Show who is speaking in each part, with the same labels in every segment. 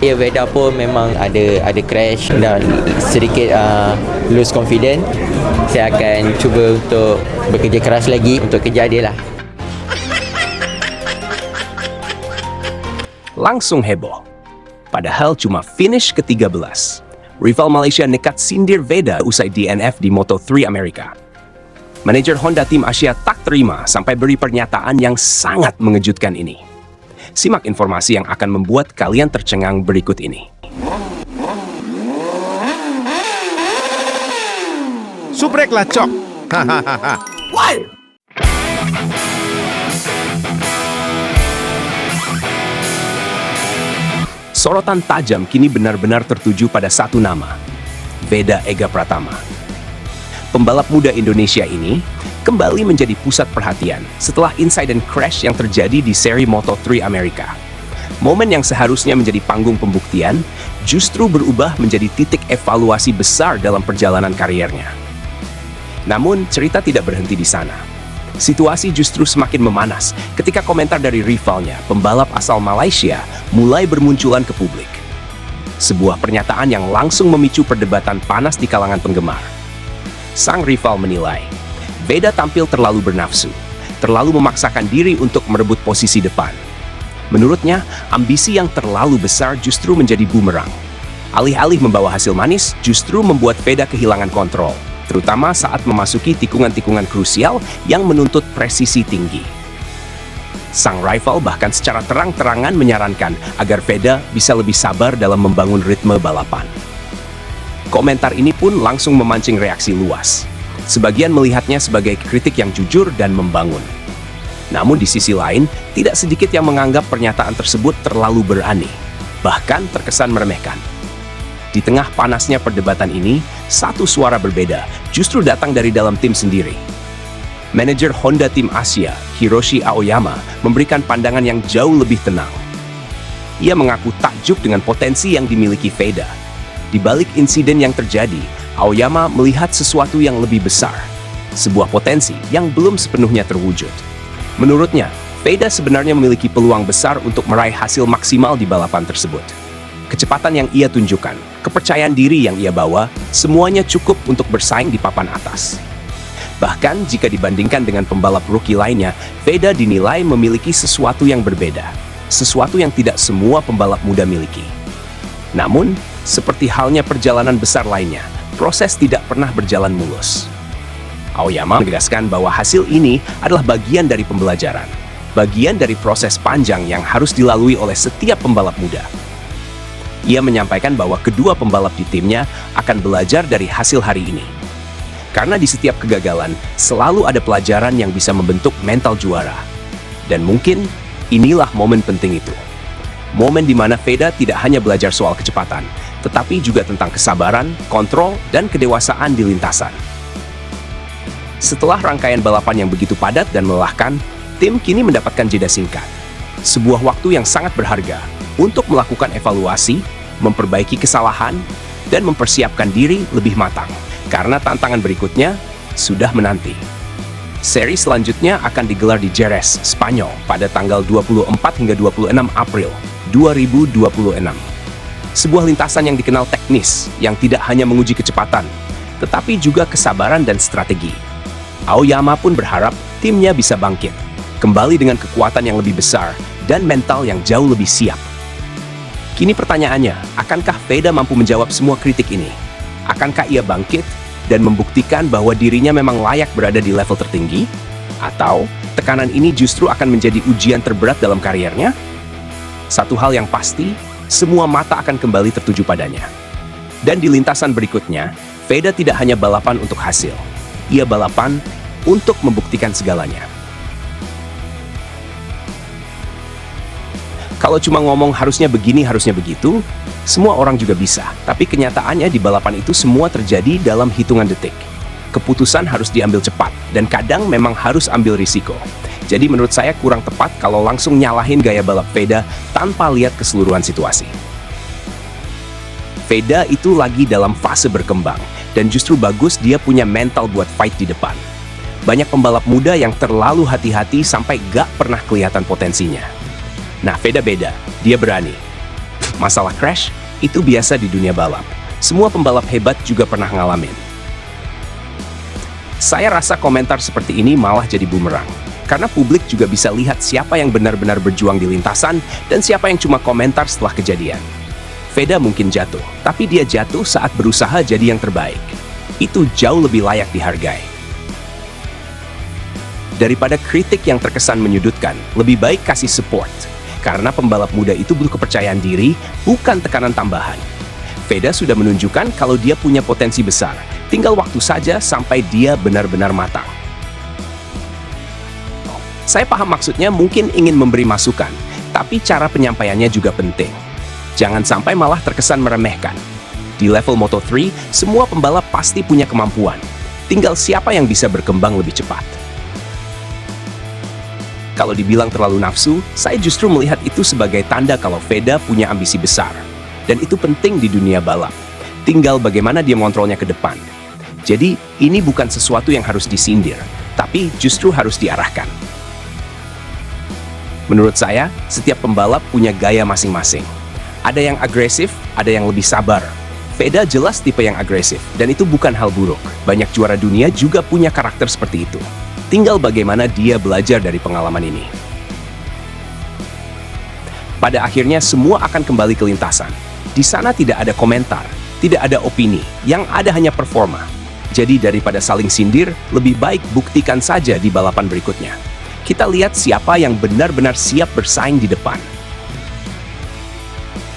Speaker 1: Ya, Veda pun memang ada crash dan sedikit lose confidence. Saya akan cuba untuk bekerja keras lagi untuk kejar dia lah.
Speaker 2: Langsung heboh. Padahal cuma finish ke-13. Rival Malaysia nekat sindir Veda usai DNF di Moto3 Amerika. Manajer Honda Tim Asia tak terima sampai beri pernyataan yang sangat mengejutkan ini. Simak informasi yang akan membuat kalian tercengang berikut ini.
Speaker 3: Subrek lah cok. Hahaha.
Speaker 2: Sorotan tajam kini benar-benar tertuju pada satu nama, Veda Ega Pratama. Pembalap muda Indonesia ini kembali menjadi pusat perhatian setelah insiden crash yang terjadi di seri Moto3 Amerika. Momen yang seharusnya menjadi panggung pembuktian justru berubah menjadi titik evaluasi besar dalam perjalanan kariernya. Namun, cerita tidak berhenti di sana. Situasi justru semakin memanas ketika komentar dari rivalnya, pembalap asal Malaysia, mulai bermunculan ke publik. Sebuah pernyataan yang langsung memicu perdebatan panas di kalangan penggemar. Sang rival menilai, Veda tampil terlalu bernafsu, terlalu memaksakan diri untuk merebut posisi depan. Menurutnya, ambisi yang terlalu besar justru menjadi bumerang. Alih-alih membawa hasil manis, justru membuat Veda kehilangan kontrol, terutama saat memasuki tikungan-tikungan krusial yang menuntut presisi tinggi. Sang rival bahkan secara terang-terangan menyarankan agar Veda bisa lebih sabar dalam membangun ritme balapan. Komentar ini pun langsung memancing reaksi luas. Sebagian melihatnya sebagai kritik yang jujur dan membangun. Namun di sisi lain, tidak sedikit yang menganggap pernyataan tersebut terlalu berani, bahkan terkesan meremehkan. Di tengah panasnya perdebatan ini, satu suara berbeda justru datang dari dalam tim sendiri. Manajer Honda Tim Asia, Hiroshi Aoyama, memberikan pandangan yang jauh lebih tenang. Ia mengaku takjub dengan potensi yang dimiliki Veda. Di balik insiden yang terjadi, Aoyama melihat sesuatu yang lebih besar, sebuah potensi yang belum sepenuhnya terwujud. Menurutnya, Veda sebenarnya memiliki peluang besar untuk meraih hasil maksimal di balapan tersebut. Kecepatan yang ia tunjukkan, kepercayaan diri yang ia bawa, semuanya cukup untuk bersaing di papan atas. Bahkan jika dibandingkan dengan pembalap rookie lainnya, Veda dinilai memiliki sesuatu yang berbeda, sesuatu yang tidak semua pembalap muda miliki. Namun, seperti halnya perjalanan besar lainnya, proses tidak pernah berjalan mulus. Aoyama menegaskan bahwa hasil ini adalah bagian dari pembelajaran, bagian dari proses panjang yang harus dilalui oleh setiap pembalap muda. Ia menyampaikan bahwa kedua pembalap di timnya akan belajar dari hasil hari ini. Karena di setiap kegagalan, selalu ada pelajaran yang bisa membentuk mental juara. Dan mungkin inilah momen penting itu. Momen di mana Veda tidak hanya belajar soal kecepatan, tetapi juga tentang kesabaran, kontrol, dan kedewasaan di lintasan. Setelah rangkaian balapan yang begitu padat dan melelahkan, tim kini mendapatkan jeda singkat. Sebuah waktu yang sangat berharga untuk melakukan evaluasi, memperbaiki kesalahan, dan mempersiapkan diri lebih matang, karena tantangan berikutnya sudah menanti. Seri selanjutnya akan digelar di Jerez, Spanyol pada tanggal 24 hingga 26 April 2026. Sebuah lintasan yang dikenal teknis, yang tidak hanya menguji kecepatan, tetapi juga kesabaran dan strategi. Aoyama pun berharap timnya bisa bangkit, kembali dengan kekuatan yang lebih besar dan mental yang jauh lebih siap. Kini pertanyaannya, akankah Veda mampu menjawab semua kritik ini? Akankah ia bangkit dan membuktikan bahwa dirinya memang layak berada di level tertinggi? Atau tekanan ini justru akan menjadi ujian terberat dalam kariernya? Satu hal yang pasti, semua mata akan kembali tertuju padanya. Dan di lintasan berikutnya, Veda tidak hanya balapan untuk hasil. Ia balapan untuk membuktikan segalanya. Kalau cuma ngomong harusnya begini, harusnya begitu, semua orang juga bisa. Tapi kenyataannya di balapan itu semua terjadi dalam hitungan detik. Keputusan harus diambil cepat, dan kadang memang harus ambil risiko. Jadi menurut saya kurang tepat kalau langsung nyalahin gaya balap Veda tanpa lihat keseluruhan situasi. Veda itu lagi dalam fase berkembang, dan justru bagus dia punya mental buat fight di depan. Banyak pembalap muda yang terlalu hati-hati sampai gak pernah kelihatan potensinya. Nah, Veda beda, dia berani. Masalah crash itu biasa di dunia balap. Semua pembalap hebat juga pernah ngalamin. Saya rasa komentar seperti ini malah jadi bumerang. Karena publik juga bisa lihat siapa yang benar-benar berjuang di lintasan dan siapa yang cuma komentar setelah kejadian. Veda mungkin jatuh, tapi dia jatuh saat berusaha jadi yang terbaik. Itu jauh lebih layak dihargai. Daripada kritik yang terkesan menyudutkan, lebih baik kasih support. Karena pembalap muda itu butuh kepercayaan diri, bukan tekanan tambahan. Veda sudah menunjukkan kalau dia punya potensi besar. Tinggal waktu saja sampai dia benar-benar matang. Saya paham maksudnya mungkin ingin memberi masukan, tapi cara penyampaiannya juga penting. Jangan sampai malah terkesan meremehkan. Di level Moto3, semua pembalap pasti punya kemampuan. Tinggal siapa yang bisa berkembang lebih cepat. Kalau dibilang terlalu nafsu, saya justru melihat itu sebagai tanda kalau Veda punya ambisi besar. Dan itu penting di dunia balap. Tinggal bagaimana dia mengontrolnya ke depan. Jadi, ini bukan sesuatu yang harus disindir, tapi justru harus diarahkan. Menurut saya, setiap pembalap punya gaya masing-masing. Ada yang agresif, ada yang lebih sabar. Veda jelas tipe yang agresif, dan itu bukan hal buruk. Banyak juara dunia juga punya karakter seperti itu. Tinggal bagaimana dia belajar dari pengalaman ini. Pada akhirnya, semua akan kembali ke lintasan. Di sana tidak ada komentar, tidak ada opini, yang ada hanya performa. Jadi daripada saling sindir, lebih baik buktikan saja di balapan berikutnya. Kita lihat siapa yang benar-benar siap bersaing di depan.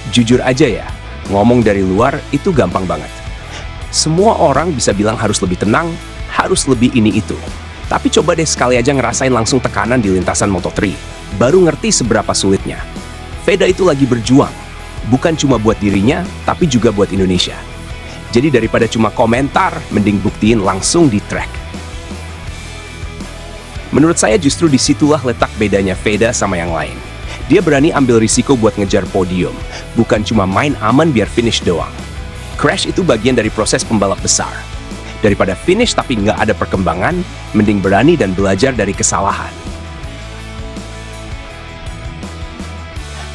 Speaker 2: Jujur aja ya, ngomong dari luar itu gampang banget. Semua orang bisa bilang harus lebih tenang, harus lebih ini itu. Tapi coba deh sekali aja ngerasain langsung tekanan di lintasan Moto3. Baru ngerti seberapa sulitnya. Veda itu lagi berjuang. Bukan cuma buat dirinya, tapi juga buat Indonesia. Jadi daripada cuma komentar, mending buktiin langsung di track. Menurut saya justru disitulah letak bedanya Veda sama yang lain. Dia berani ambil risiko buat ngejar podium, bukan cuma main aman biar finish doang. Crash itu bagian dari proses pembalap besar. Daripada finish tapi nggak ada perkembangan, mending berani dan belajar dari kesalahan.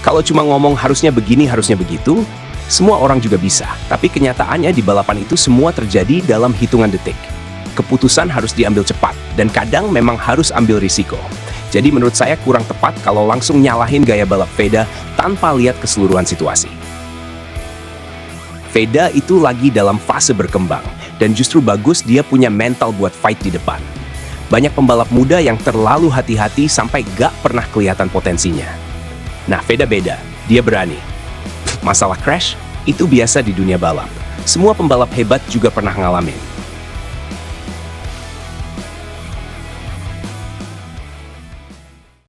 Speaker 2: Kalau cuma ngomong harusnya begini, harusnya begitu, semua orang juga bisa. Tapi kenyataannya di balapan itu semua terjadi dalam hitungan detik. Keputusan harus diambil cepat, dan kadang memang harus ambil risiko. Jadi menurut saya kurang tepat kalau langsung nyalahin gaya balap Veda tanpa lihat keseluruhan situasi. Veda itu lagi dalam fase berkembang, dan justru bagus dia punya mental buat fight di depan. Banyak pembalap muda yang terlalu hati-hati sampai gak pernah kelihatan potensinya. Nah, Veda beda, dia berani. Masalah crash, itu biasa di dunia balap. Semua pembalap hebat juga pernah ngalamin.